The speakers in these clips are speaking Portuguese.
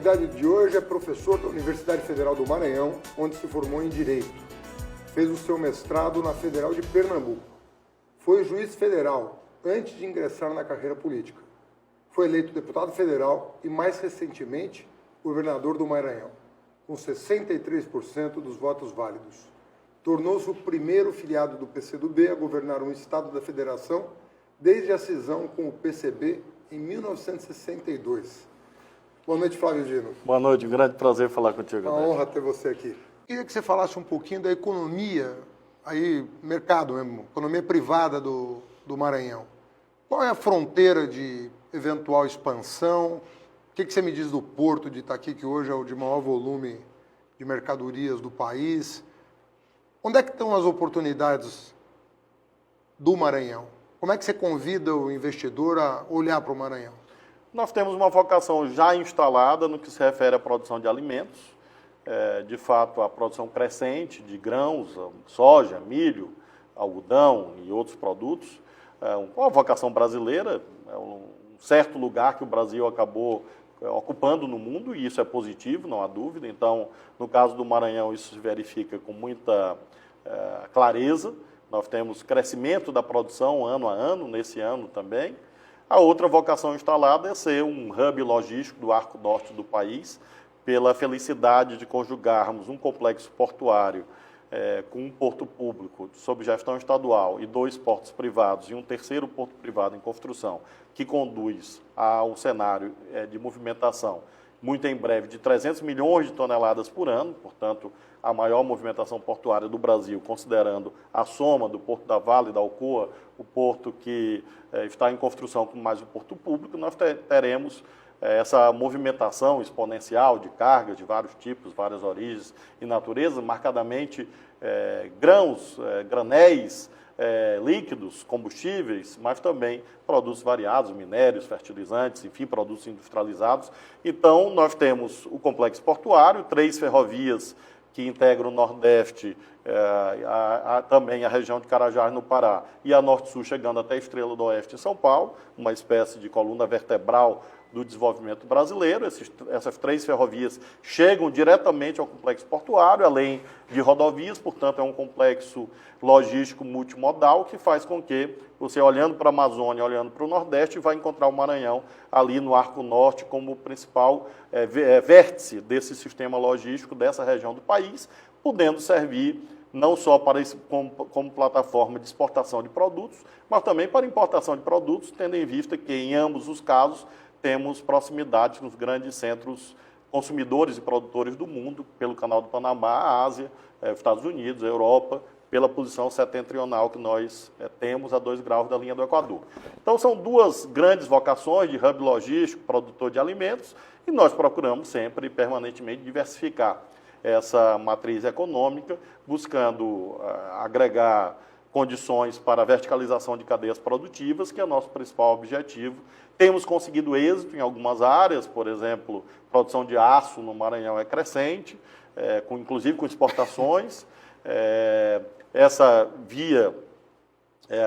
convidado de hoje é professor da Universidade Federal do Maranhão, onde se formou em Direito. Fez o seu mestrado na Federal de Pernambuco. Foi juiz federal antes de ingressar na carreira política. Foi eleito deputado federal e, mais recentemente, governador do Maranhão, com 63% dos votos válidos. Tornou-se o primeiro filiado do PCdoB a governar um estado da federação desde a cisão com o PCB em 1962. Boa noite, Flávio Dino. Boa noite, um grande prazer falar contigo. Uma honra ter você aqui. Queria que você falasse um pouquinho da economia, aí, mercado mesmo, economia privada do Maranhão. Qual é a fronteira de eventual expansão? O que você me diz do porto de Itaqui, que hoje é o de maior volume de mercadorias do país? Onde é que estão as oportunidades do Maranhão? Como é que você convida o investidor a olhar para o Maranhão? Nós temos uma vocação já instalada no que se refere à produção de alimentos. De fato, a produção crescente de grãos, soja, milho, algodão e outros produtos. Uma vocação brasileira, é um certo lugar que o Brasil acabou ocupando no mundo, e isso é positivo, não há dúvida. Então, no caso do Maranhão, isso se verifica com muita clareza. Nós temos crescimento da produção ano a ano, nesse ano também. A outra vocação instalada é ser um hub logístico do arco norte do país, pela felicidade de conjugarmos um complexo portuário com um porto público sob gestão estadual e 2 portos privados e um terceiro porto privado em construção, que conduz a um cenário de movimentação, muito em breve, de 300 milhões de toneladas por ano, portanto, a maior movimentação portuária do Brasil, considerando a soma do Porto da Vale e da Alcoa, o porto que está em construção com mais o porto público. Nós teremos essa movimentação exponencial de cargas de vários tipos, várias origens e natureza, marcadamente grãos, granéis, líquidos, combustíveis, mas também produtos variados, minérios, fertilizantes, enfim, produtos industrializados. Então, nós temos o complexo portuário, 3 ferrovias que integram o Nordeste, também a região de Carajás, no Pará, e a Norte-Sul, chegando até a Estrela do Oeste, em São Paulo, uma espécie de coluna vertebral do desenvolvimento brasileiro. Essas 3 ferrovias chegam diretamente ao complexo portuário, além de rodovias, portanto, é um complexo logístico multimodal que faz com que você, olhando para a Amazônia, olhando para o Nordeste, vai encontrar o Maranhão ali no Arco Norte como principal vértice desse sistema logístico dessa região do país, podendo servir não só para como plataforma de exportação de produtos, mas também para importação de produtos, tendo em vista que, em ambos os casos, temos proximidade com os grandes centros consumidores e produtores do mundo, pelo Canal do Panamá, a Ásia, Estados Unidos, a Europa, pela posição setentrional que nós temos a 2 graus da linha do Equador. Então, são 2 grandes vocações de hub logístico, produtor de alimentos, e nós procuramos sempre, permanentemente, diversificar essa matriz econômica, buscando agregar condições para a verticalização de cadeias produtivas, que é o nosso principal objetivo. Temos conseguido êxito em algumas áreas, por exemplo, produção de aço no Maranhão é crescente, inclusive com exportações. Essa via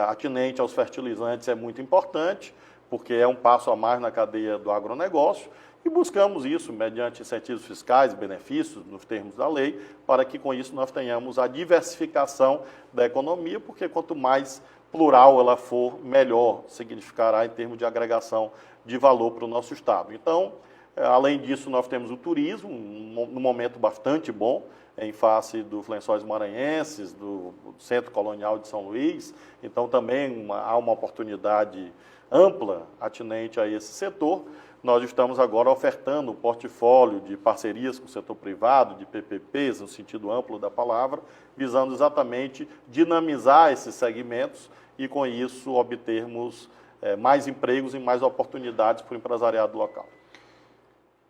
atinente aos fertilizantes é muito importante, porque é um passo a mais na cadeia do agronegócio, e buscamos isso mediante incentivos fiscais, benefícios, nos termos da lei, para que com isso nós tenhamos a diversificação da economia, porque quanto mais plural ela for, melhor significará em termos de agregação de valor para o nosso Estado. Então, além disso, nós temos o turismo, num momento bastante bom, em face dos Lençóis Maranhenses, do Centro Colonial de São Luís. Então, também há uma oportunidade ampla atinente a esse setor. Nós estamos agora ofertando um portfólio de parcerias com o setor privado, de PPPs, no sentido amplo da palavra, visando exatamente dinamizar esses segmentos e, com isso, obtermos mais empregos e mais oportunidades para o empresariado local.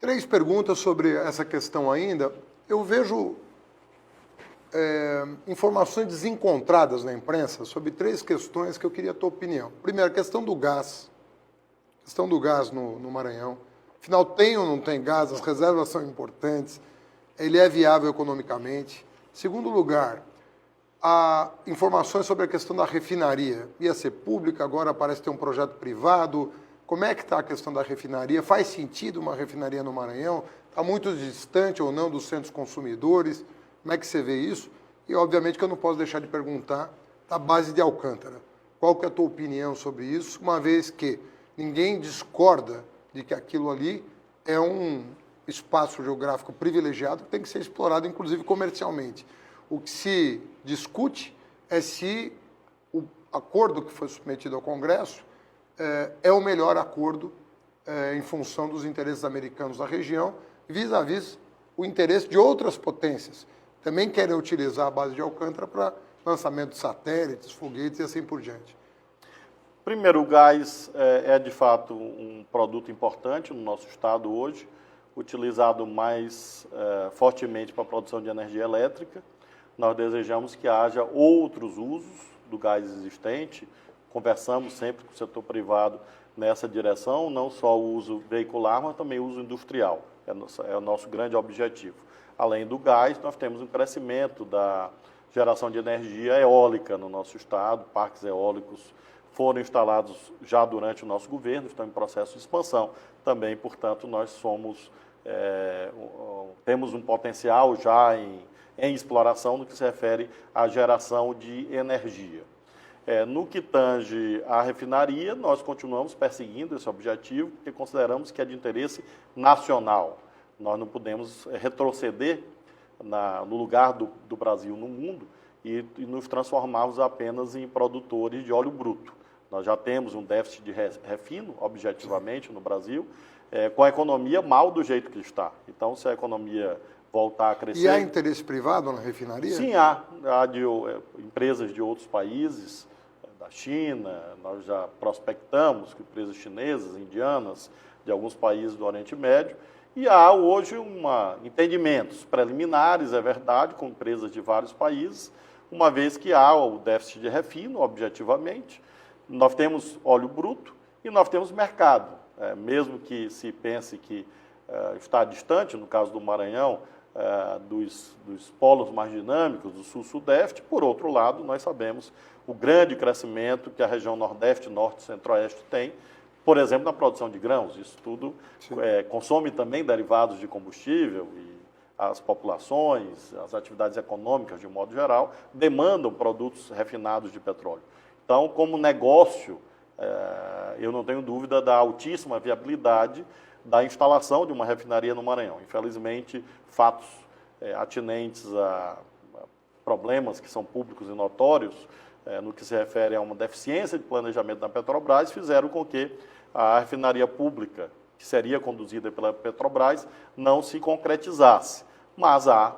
3 perguntas sobre essa questão ainda. Eu vejo informações desencontradas na imprensa sobre 3 questões que eu queria a tua opinião. Primeiro, a questão do gás. Questão do gás no Maranhão. Afinal, tem ou não tem gás? As reservas são importantes. Ele é viável economicamente. Segundo lugar, há informações sobre a questão da refinaria. Ia ser pública, agora parece ter um projeto privado. Como é que está a questão da refinaria? Faz sentido uma refinaria no Maranhão? está muito distante ou não dos centros consumidores? Como é que você vê isso? E, obviamente, que eu não posso deixar de perguntar da base de Alcântara. Qual que é a tua opinião sobre isso, uma vez que ninguém discorda de que aquilo ali é um espaço geográfico privilegiado que tem que ser explorado, inclusive comercialmente. O que se discute é se o acordo que foi submetido ao Congresso é o melhor acordo em função dos interesses americanos da região, vis-à-vis o interesse de outras potências. Também querem utilizar a base de Alcântara para lançamento de satélites, foguetes e assim por diante. Primeiro, o gás é de fato um produto importante no nosso estado hoje, utilizado mais fortemente para a produção de energia elétrica. Nós desejamos que haja outros usos do gás existente. Conversamos sempre com o setor privado nessa direção, não só o uso veicular, mas também o uso industrial. É o nosso grande objetivo. Além do gás, nós temos um crescimento da geração de energia eólica no nosso estado. Parques eólicos foram instalados já durante o nosso governo, estão em processo de expansão. Também, portanto, nós temos um potencial já em exploração no que se refere à geração de energia. No que tange à refinaria, nós continuamos perseguindo esse objetivo, porque consideramos que é de interesse nacional. Nós não podemos retroceder no lugar do Brasil no mundo e nos transformarmos apenas em produtores de óleo bruto. Nós já temos um déficit de refino, objetivamente, no Brasil, com a economia mal do jeito que está. Então, se a economia voltar a crescer... E há interesse privado na refinaria? Sim, há empresas de outros países, da China, nós já prospectamos com empresas chinesas, indianas, de alguns países do Oriente Médio, e há hoje entendimentos preliminares, é verdade, com empresas de vários países, uma vez que há o déficit de refino, objetivamente. Nós temos óleo bruto e nós temos mercado. Mesmo que se pense que está distante, no caso do Maranhão, dos polos mais dinâmicos do sul-sudeste, por outro lado, nós sabemos o grande crescimento que a região Nordeste, Norte e Centro-Oeste tem, por exemplo, na produção de grãos. Isso tudo consome também derivados de combustível e as populações, as atividades econômicas, de modo geral, demandam produtos refinados de petróleo. Então, como negócio, eu não tenho dúvida da altíssima viabilidade da instalação de uma refinaria no Maranhão. Infelizmente, fatos atinentes a problemas que são públicos e notórios, no que se refere a uma deficiência de planejamento da Petrobras, fizeram com que a refinaria pública, que seria conduzida pela Petrobras, não se concretizasse. Mas há,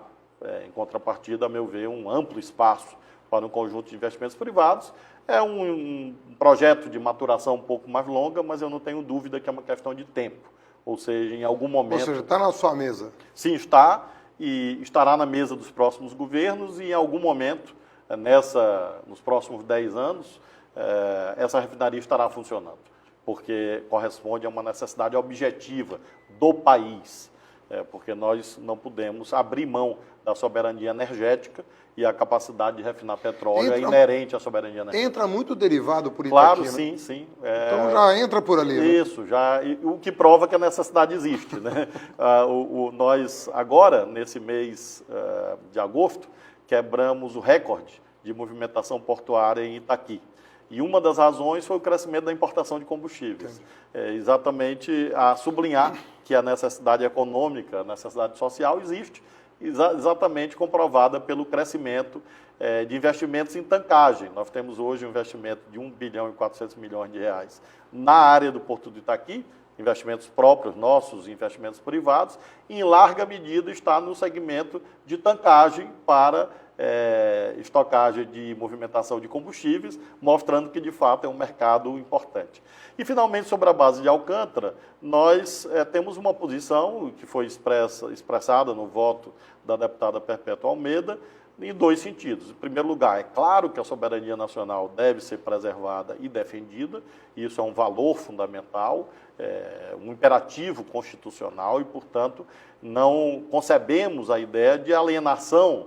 em contrapartida, a meu ver, um amplo espaço para um conjunto de investimentos privados. É um projeto de maturação um pouco mais longa, mas eu não tenho dúvida que é uma questão de tempo. Ou seja, em algum momento... Ou seja, está na sua mesa. Sim, está, e estará na mesa dos próximos governos, e em algum momento, nos próximos 10 anos, essa refinaria estará funcionando, porque corresponde a uma necessidade objetiva do país, porque nós não podemos abrir mão da soberania energética, e a capacidade de refinar petróleo é inerente à soberania energética. Entra muito derivado por Itaqui, claro, né? sim, sim. Então já entra por ali. Isso, o que prova que a necessidade existe, né? Nós, agora, nesse mês de agosto, quebramos o recorde de movimentação portuária em Itaqui. E uma das razões foi o crescimento da importação de combustíveis. Exatamente a sublinhar que a necessidade econômica, a necessidade social existe, exatamente comprovada pelo crescimento de investimentos em tancagem. Nós temos hoje um investimento de 1 bilhão e 400 milhões de reais na área do Porto do Itaqui, investimentos próprios nossos, investimentos privados, e em larga medida está no segmento de tancagem para estocagem de movimentação de combustíveis, mostrando que, de fato, é um mercado importante. E, finalmente, sobre a base de Alcântara, nós temos uma posição que foi expressada no voto da deputada Perpétua Almeida, em dois sentidos. Em primeiro lugar, é claro que a soberania nacional deve ser preservada e defendida, e isso é um valor fundamental, um imperativo constitucional, e, portanto, não concebemos a ideia de alienação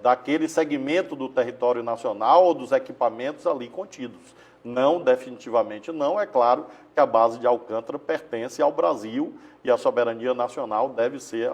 daquele segmento do território nacional ou dos equipamentos ali contidos. Não, definitivamente não. É claro que a base de Alcântara pertence ao Brasil e a soberania nacional deve ser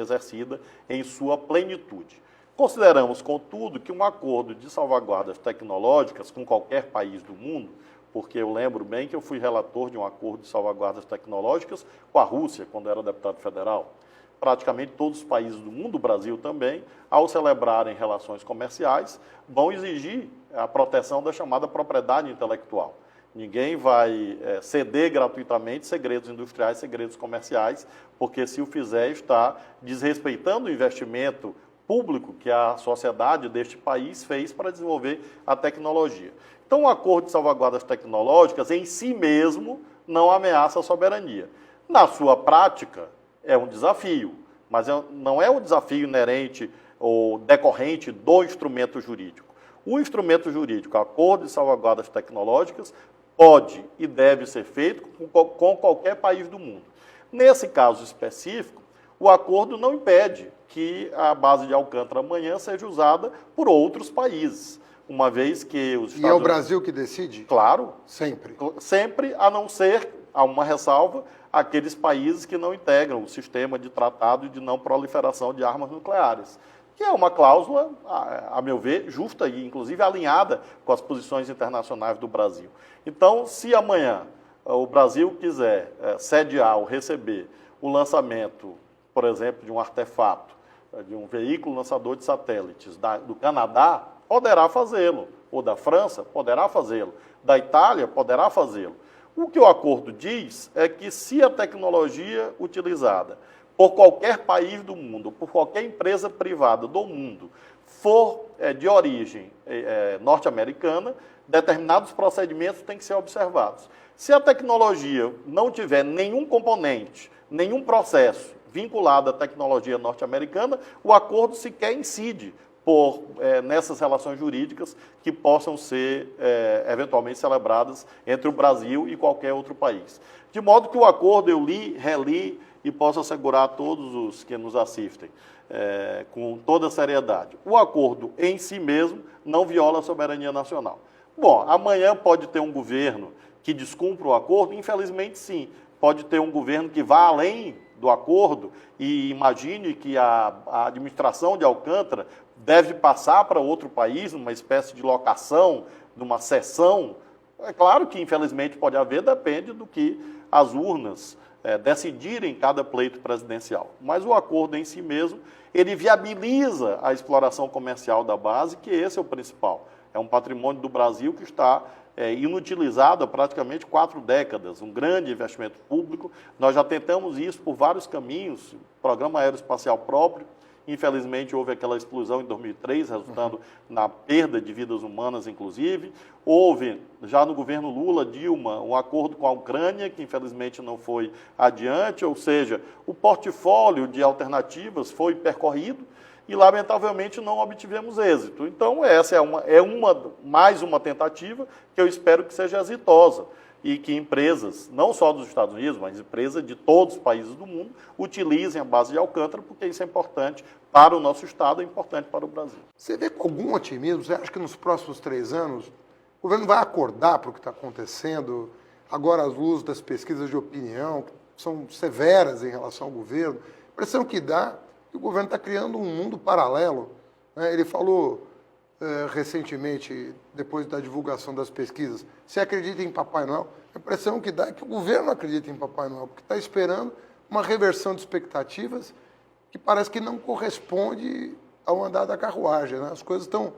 exercida em sua plenitude. Consideramos, contudo, que um acordo de salvaguardas tecnológicas com qualquer país do mundo, porque eu lembro bem que eu fui relator de um acordo de salvaguardas tecnológicas com a Rússia, quando era deputado federal. Praticamente todos os países do mundo, o Brasil também, ao celebrarem relações comerciais, vão exigir a proteção da chamada propriedade intelectual. Ninguém vai ceder gratuitamente segredos industriais, segredos comerciais, porque se o fizer está desrespeitando o investimento público que a sociedade deste país fez para desenvolver a tecnologia. Então, o acordo de salvaguardas tecnológicas em si mesmo não ameaça a soberania. Na sua prática, é um desafio, mas não é um desafio inerente ou decorrente do instrumento jurídico. O instrumento jurídico, acordo de salvaguardas tecnológicas, pode e deve ser feito com qualquer país do mundo. Nesse caso específico, o acordo não impede que a base de Alcântara amanhã seja usada por outros países, uma vez que os Estados Unidos... E é o Brasil que decide? Claro. Sempre? Sempre, a não ser, há uma ressalva, aqueles países que não integram o sistema de tratado de não proliferação de armas nucleares, que é uma cláusula, a meu ver, justa e, inclusive, alinhada com as posições internacionais do Brasil. Então, se amanhã o Brasil quiser sediar ou receber o lançamento, por exemplo, de um artefato, de um veículo lançador de satélites do Canadá, poderá fazê-lo, ou da França, poderá fazê-lo, da Itália, poderá fazê-lo. O que o acordo diz é que se a tecnologia utilizada por qualquer país do mundo, por qualquer empresa privada do mundo, for de origem norte-americana, determinados procedimentos têm que ser observados. Se a tecnologia não tiver nenhum componente, nenhum processo vinculado à tecnologia norte-americana, o acordo sequer incide nessas relações jurídicas que possam ser eventualmente celebradas entre o Brasil e qualquer outro país. De modo que o acordo eu li, reli e posso assegurar a todos os que nos assistem com toda seriedade. O acordo em si mesmo não viola a soberania nacional. Bom, amanhã pode ter um governo que descumpra o acordo? Infelizmente sim. Pode ter um governo que vá além do acordo e imagine que a administração de Alcântara deve passar para outro país, numa espécie de locação, numa cessão. É claro que, infelizmente, pode haver, depende do que as urnas decidirem em cada pleito presidencial. Mas o acordo em si mesmo, ele viabiliza a exploração comercial da base, que esse é o principal. É um patrimônio do Brasil que está inutilizado há praticamente 4 décadas, um grande investimento público. Nós já tentamos isso por vários caminhos, programa aeroespacial próprio. Infelizmente, houve aquela explosão em 2003, resultando na perda de vidas humanas, inclusive. Houve, já no governo Lula, Dilma, um acordo com a Ucrânia, que infelizmente não foi adiante, ou seja, o portfólio de alternativas foi percorrido e, lamentavelmente, não obtivemos êxito. Então, essa é mais uma tentativa que eu espero que seja exitosa e que empresas, não só dos Estados Unidos, mas empresas de todos os países do mundo, utilizem a base de Alcântara, porque isso é importante para o nosso Estado, é importante para o Brasil. Você vê com algum otimismo? Você acha que nos próximos 3 anos o governo vai acordar para o que está acontecendo? Agora, às luzes das pesquisas de opinião, que são severas em relação ao governo, a impressão que dá é que o governo está criando um mundo paralelo. Ele falou recentemente, depois da divulgação das pesquisas, se acredita em Papai Noel, a impressão que dá é que o governo acredita em Papai Noel, porque está esperando uma reversão de expectativas que parece que não corresponde ao andar da carruagem. As coisas estão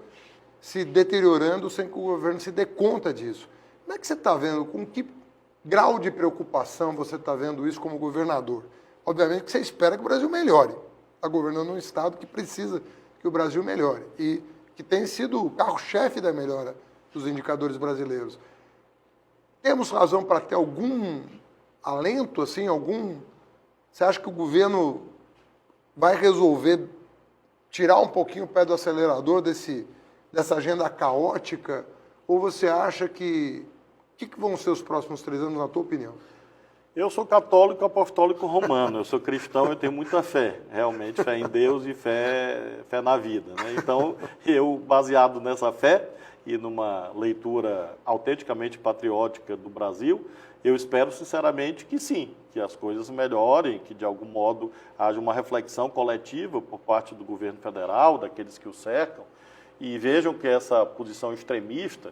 se deteriorando sem que o governo se dê conta disso. Como é que você está vendo, com que grau de preocupação você está vendo isso como governador? Obviamente que você espera que o Brasil melhore. Está governando um Estado que precisa que o Brasil melhore e que tem sido o carro-chefe da melhora dos indicadores brasileiros. Temos razão para ter algum alento, assim, Você acha que o governo vai resolver tirar um pouquinho o pé do acelerador dessa agenda caótica? Ou você acha que... O que vão ser os próximos 3 anos, na tua opinião? Eu sou católico apostólico romano, eu sou cristão, eu tenho muita fé, realmente, fé em Deus e fé na vida, né? Então, eu, baseado nessa fé e numa leitura autenticamente patriótica do Brasil, eu espero sinceramente que sim, que as coisas melhorem, que de algum modo haja uma reflexão coletiva por parte do governo federal, daqueles que o cercam, e vejam que essa posição extremista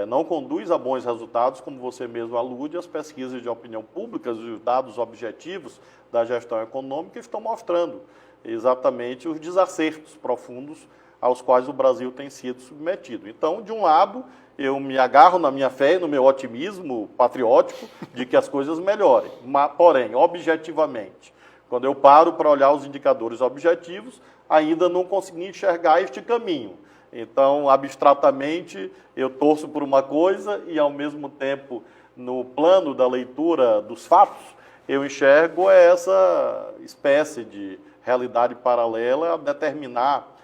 não conduz a bons resultados, como você mesmo alude, as pesquisas de opinião pública e os dados objetivos da gestão econômica estão mostrando exatamente os desacertos profundos aos quais o Brasil tem sido submetido. Então, de um lado, eu me agarro na minha fé e no meu otimismo patriótico de que as coisas melhorem, porém, objetivamente, quando eu paro para olhar os indicadores objetivos, ainda não consegui enxergar este caminho. Então, abstratamente, eu torço por uma coisa e, ao mesmo tempo, no plano da leitura dos fatos, eu enxergo essa espécie de realidade paralela a determinar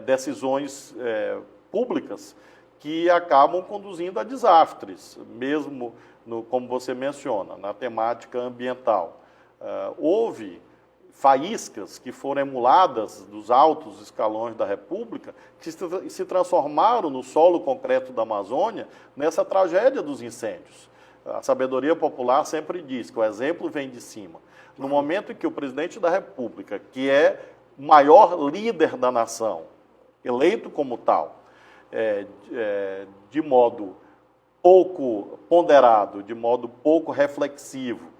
decisões públicas que acabam conduzindo a desastres, mesmo, como você menciona, na temática ambiental. Houve faíscas que foram emuladas dos altos escalões da República, que se transformaram no solo concreto da Amazônia nessa tragédia dos incêndios. A sabedoria popular sempre diz que o exemplo vem de cima. No momento em que o presidente da República, que é o maior líder da nação, eleito como tal, de modo pouco ponderado, de modo pouco reflexivo,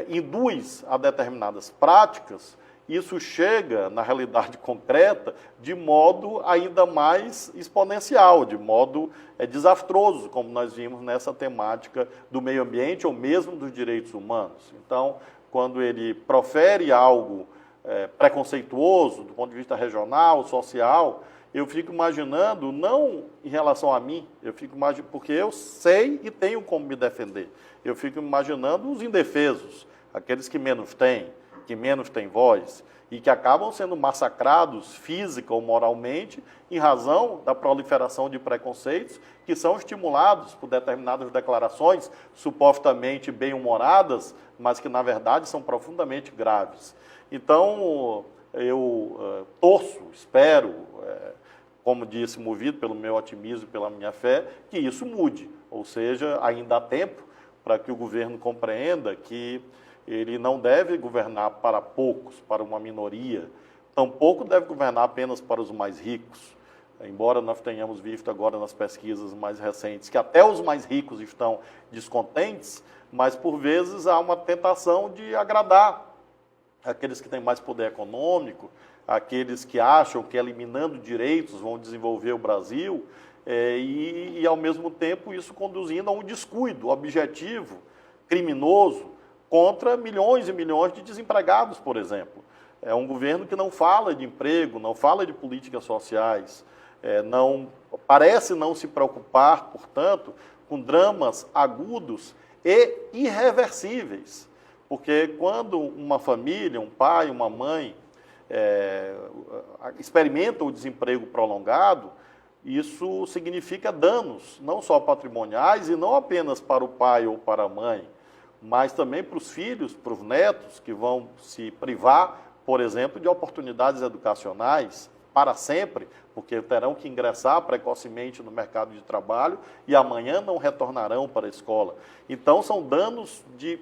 induz a determinadas práticas, isso chega, na realidade concreta, de modo ainda mais exponencial, de modo desastroso, como nós vimos nessa temática do meio ambiente ou mesmo dos direitos humanos. Então, quando ele profere algo preconceituoso, do ponto de vista regional, social, eu fico imaginando, não em relação a mim, eu fico imaginando, porque eu sei e tenho como me defender. Eu fico imaginando os indefesos, aqueles que menos têm voz, e que acabam sendo massacrados física ou moralmente em razão da proliferação de preconceitos que são estimulados por determinadas declarações supostamente bem-humoradas, mas que na verdade são profundamente graves. Então, eu torço, espero, como disse, movido pelo meu otimismo e pela minha fé, que isso mude, ou seja, ainda há tempo para que o governo compreenda que ele não deve governar para poucos, para uma minoria, tampouco deve governar apenas para os mais ricos, embora nós tenhamos visto agora nas pesquisas mais recentes que até os mais ricos estão descontentes, mas por vezes há uma tentação de agradar aqueles que têm mais poder econômico, aqueles que acham que eliminando direitos vão desenvolver o Brasil, e ao mesmo tempo isso conduzindo a um descuido objetivo, criminoso, contra milhões e milhões de desempregados, por exemplo. É um governo que não fala de emprego, não fala de políticas sociais, parece não se preocupar, portanto, com dramas agudos e irreversíveis. Porque quando uma família, um pai, uma mãe, experimenta o desemprego prolongado, isso significa danos, não só patrimoniais e não apenas para o pai ou para a mãe, mas também para os filhos, para os netos, que vão se privar, por exemplo, de oportunidades educacionais para sempre, porque terão que ingressar precocemente no mercado de trabalho e amanhã não retornarão para a escola. Então, são danos de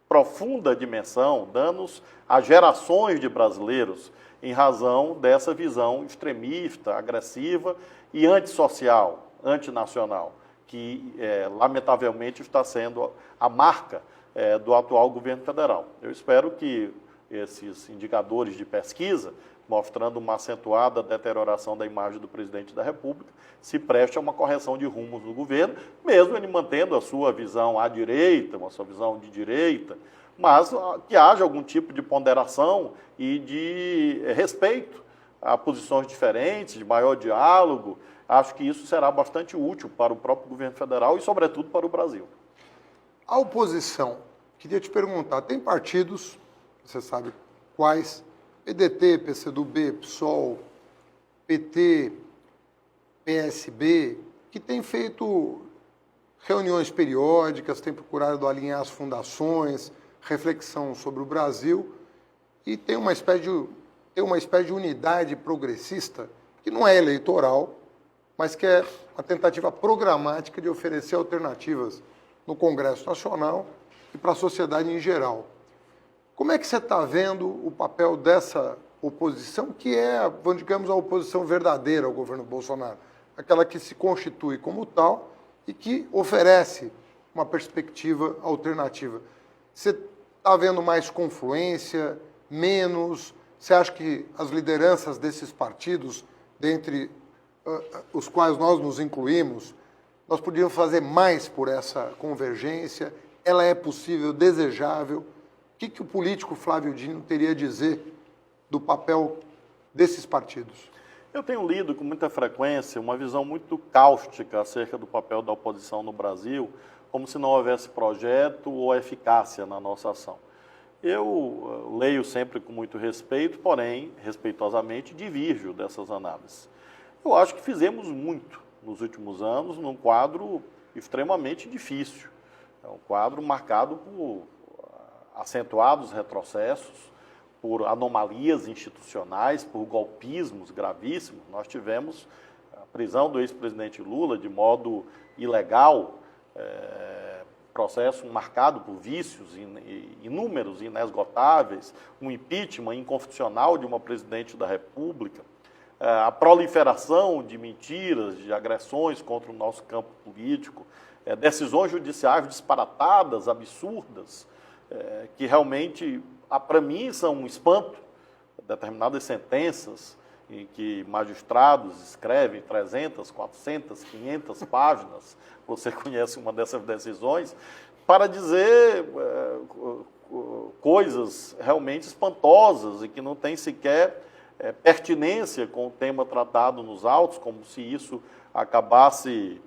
profunda dimensão, danos a gerações de brasileiros, em razão dessa visão extremista, agressiva e antissocial, antinacional, que lamentavelmente está sendo a marca do atual governo federal. Eu espero que esses indicadores de pesquisa, mostrando uma acentuada deterioração da imagem do presidente da República, se preste a uma correção de rumos no governo, mesmo ele mantendo a sua visão à direita, uma sua visão de direita, mas que haja algum tipo de ponderação e de respeito a posições diferentes, de maior diálogo. Acho que isso será bastante útil para o próprio governo federal e, sobretudo, para o Brasil. A oposição, queria te perguntar, tem partidos, você sabe quais, PDT, PCdoB, PSOL, PT, PSB, que têm feito reuniões periódicas, têm procurado alinhar as fundações, reflexão sobre o Brasil e tem uma espécie de unidade progressista que não é eleitoral, mas que é uma tentativa programática de oferecer alternativas no Congresso Nacional e para a sociedade em geral. Como é que você está vendo o papel dessa oposição, que é, digamos, a oposição verdadeira ao governo Bolsonaro, aquela que se constitui como tal e que oferece uma perspectiva alternativa? Você está vendo mais confluência, menos? Você acha que as lideranças desses partidos, dentre os quais nós nos incluímos, nós podíamos fazer mais por essa convergência? Ela é possível, desejável? O que o político Flávio Dino teria a dizer do papel desses partidos? Eu tenho lido com muita frequência uma visão muito cáustica acerca do papel da oposição no Brasil, como se não houvesse projeto ou eficácia na nossa ação. Eu leio sempre com muito respeito, porém, respeitosamente, divirjo dessas análises. Eu acho que fizemos muito nos últimos anos num quadro extremamente difícil. É um quadro marcado por acentuados retrocessos, por anomalias institucionais, por golpismos gravíssimos. Nós tivemos a prisão do ex-presidente Lula de modo ilegal, processo marcado por vícios inúmeros, inesgotáveis, um impeachment inconstitucional de uma presidente da República, a proliferação de mentiras, de agressões contra o nosso campo político, decisões judiciais disparatadas, absurdas, que realmente, para mim, são um espanto. Determinadas sentenças em que magistrados escrevem 300, 400, 500 páginas, você conhece uma dessas decisões, para dizer coisas realmente espantosas e que não tem sequer pertinência com o tema tratado nos autos, como se isso acabasse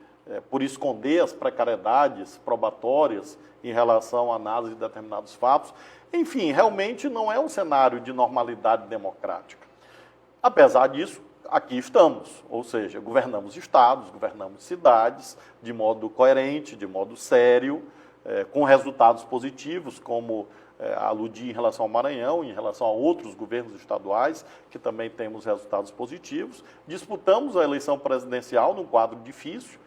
por esconder as precariedades probatórias em relação à análise de determinados fatos. Enfim, realmente não é um cenário de normalidade democrática. Apesar disso, aqui estamos, ou seja, governamos estados, governamos cidades, de modo coerente, de modo sério, com resultados positivos, como aludi em relação ao Maranhão, em relação a outros governos estaduais, que também temos resultados positivos. Disputamos a eleição presidencial num quadro difícil,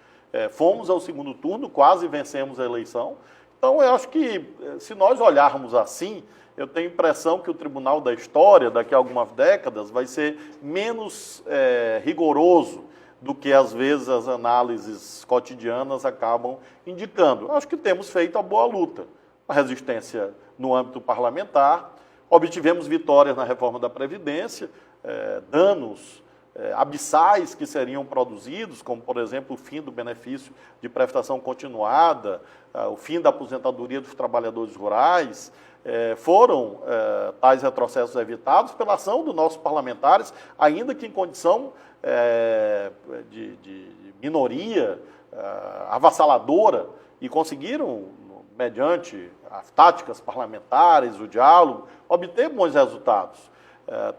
fomos ao segundo turno, quase vencemos a eleição. Então, eu acho que, se nós olharmos assim, eu tenho a impressão que o Tribunal da História, daqui a algumas décadas, vai ser menos rigoroso do que, às vezes, as análises cotidianas acabam indicando. Eu acho que temos feito a boa luta. A resistência no âmbito parlamentar, obtivemos vitórias na reforma da Previdência, danos abissais que seriam produzidos, como, por exemplo, o fim do benefício de prestação continuada, o fim da aposentadoria dos trabalhadores rurais, foram tais retrocessos evitados pela ação dos nossos parlamentares, ainda que em condição de minoria avassaladora, e conseguiram, mediante as táticas parlamentares, o diálogo, obter bons resultados.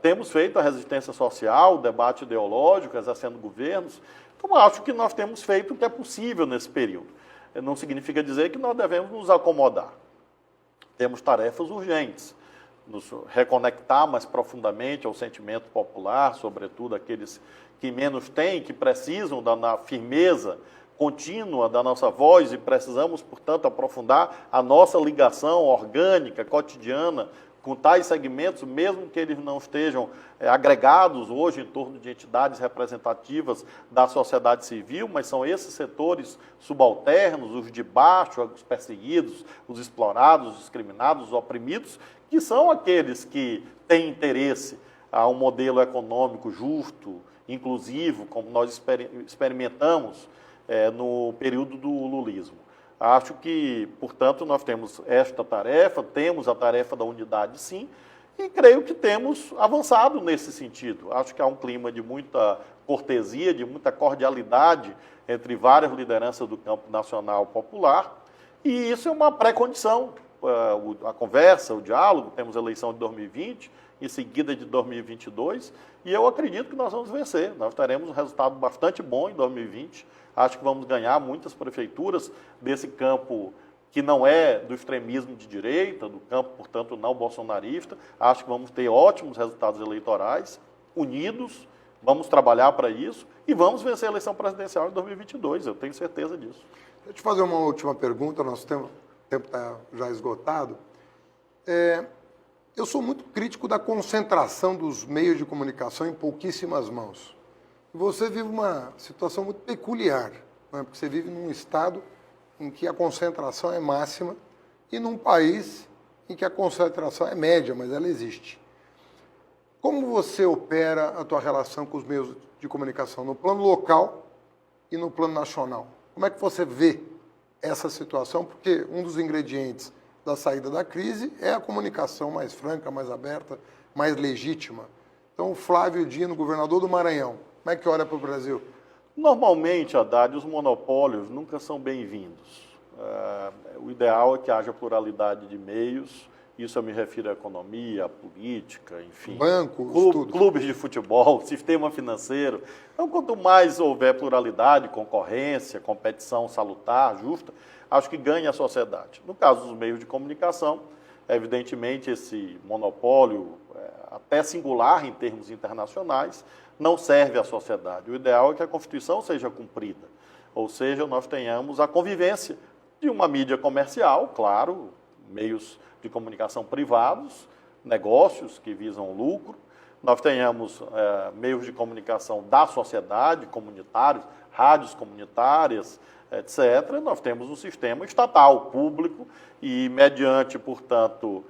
Temos feito a resistência social, o debate ideológico, exercendo governos. Então, acho que nós temos feito o que é possível nesse período. Não significa dizer que nós devemos nos acomodar. Temos tarefas urgentes. Nos reconectar mais profundamente ao sentimento popular, sobretudo aqueles que menos têm, que precisam da firmeza contínua da nossa voz, e precisamos, portanto, aprofundar a nossa ligação orgânica, cotidiana, com tais segmentos, mesmo que eles não estejam agregados hoje em torno de entidades representativas da sociedade civil, mas são esses setores subalternos, os de baixo, os perseguidos, os explorados, os discriminados, os oprimidos, que são aqueles que têm interesse a um modelo econômico justo, inclusivo, como nós experimentamos no período do lulismo. Acho que, portanto, nós temos esta tarefa, temos a tarefa da unidade, sim, e creio que temos avançado nesse sentido. Acho que há um clima de muita cortesia, de muita cordialidade entre várias lideranças do campo nacional popular, e isso é uma pré-condição. A conversa, o diálogo, temos a eleição de 2020, em seguida de 2022, e eu acredito que nós vamos vencer. Nós teremos um resultado bastante bom em 2020. Acho que vamos ganhar muitas prefeituras desse campo que não é do extremismo de direita, do campo, portanto, não bolsonarista. Acho que vamos ter ótimos resultados eleitorais, unidos, vamos trabalhar para isso e vamos vencer a eleição presidencial em 2022, eu tenho certeza disso. Deixa eu te fazer uma última pergunta, nosso tempo está já esgotado. Eu sou muito crítico da concentração dos meios de comunicação em pouquíssimas mãos. E você vive uma situação muito peculiar, não é? Porque você vive num estado em que a concentração é máxima e num país em que a concentração é média, mas ela existe. Como você opera a tua relação com os meios de comunicação no plano local e no plano nacional? Como é que você vê essa situação? Porque um dos ingredientes da saída da crise é a comunicação mais franca, mais aberta, mais legítima. Então, o Flávio Dino, governador do Maranhão, como é que olha para o Brasil? Normalmente, Haddad, os monopólios nunca são bem-vindos. O ideal é que haja pluralidade de meios, isso eu me refiro à economia, à política, enfim. Bancos, clubes de futebol, sistema financeiro. Então, quanto mais houver pluralidade, concorrência, competição salutar, justa, acho que ganha a sociedade. No caso dos meios de comunicação, evidentemente esse monopólio, até singular em termos internacionais, não serve à sociedade. O ideal é que a Constituição seja cumprida, ou seja, nós tenhamos a convivência de uma mídia comercial, claro, meios de comunicação privados, negócios que visam lucro, nós tenhamos meios de comunicação da sociedade, comunitários, rádios comunitárias, etc. Nós temos um sistema estatal, público, e mediante, portanto,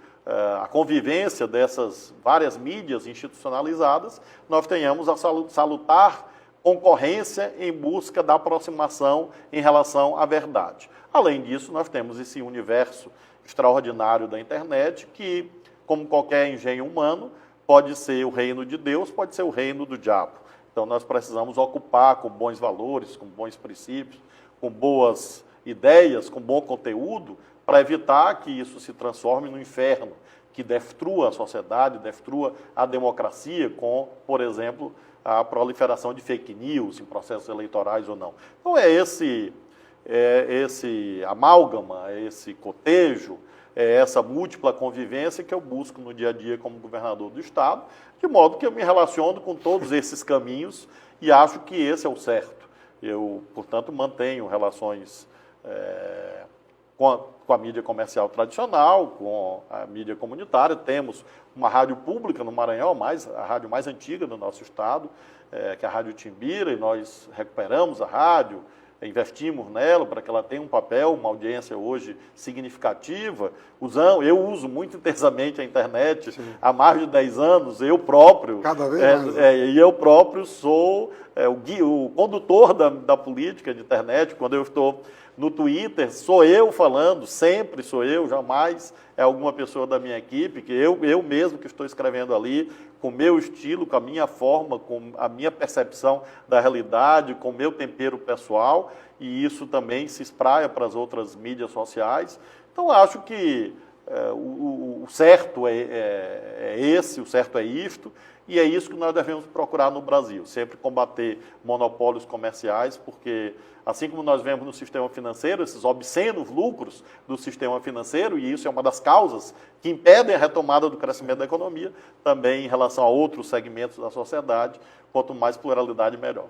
a convivência dessas várias mídias institucionalizadas, nós tenhamos a salutar concorrência em busca da aproximação em relação à verdade. Além disso, nós temos esse universo extraordinário da internet que, como qualquer engenho humano, pode ser o reino de Deus, pode ser o reino do diabo. Então, nós precisamos ocupar com bons valores, com bons princípios, com boas ideias, com bom conteúdo, para evitar que isso se transforme no inferno, que destrua a sociedade, destrua a democracia com, por exemplo, a proliferação de fake news em processos eleitorais ou não. Então, esse amálgama, esse cotejo, essa múltipla convivência que eu busco no dia a dia como governador do Estado, de modo que eu me relaciono com todos esses caminhos e acho que esse é o certo. Eu, portanto, mantenho relações com a mídia comercial tradicional, com a mídia comunitária. Temos uma rádio pública no Maranhão, a rádio mais antiga do nosso estado, que é a Rádio Timbira, e nós recuperamos a rádio, investimos nela para que ela tenha um papel, uma audiência hoje significativa. Eu uso muito intensamente a internet. Sim. Há mais de 10 anos, eu próprio... Cada vez mais. E eu próprio sou o condutor da política de internet. Quando eu estou no Twitter, sou eu falando, sempre sou eu, jamais é alguma pessoa da minha equipe, que eu mesmo que estou escrevendo ali, com o meu estilo, com a minha forma, com a minha percepção da realidade, com o meu tempero pessoal, e isso também se espraia para as outras mídias sociais. Então, acho que o certo é esse, o certo é isto, e é isso que nós devemos procurar no Brasil, sempre combater monopólios comerciais, porque assim como nós vemos no sistema financeiro, esses obscenos lucros do sistema financeiro, e isso é uma das causas que impedem a retomada do crescimento da economia, também em relação a outros segmentos da sociedade, quanto mais pluralidade, melhor.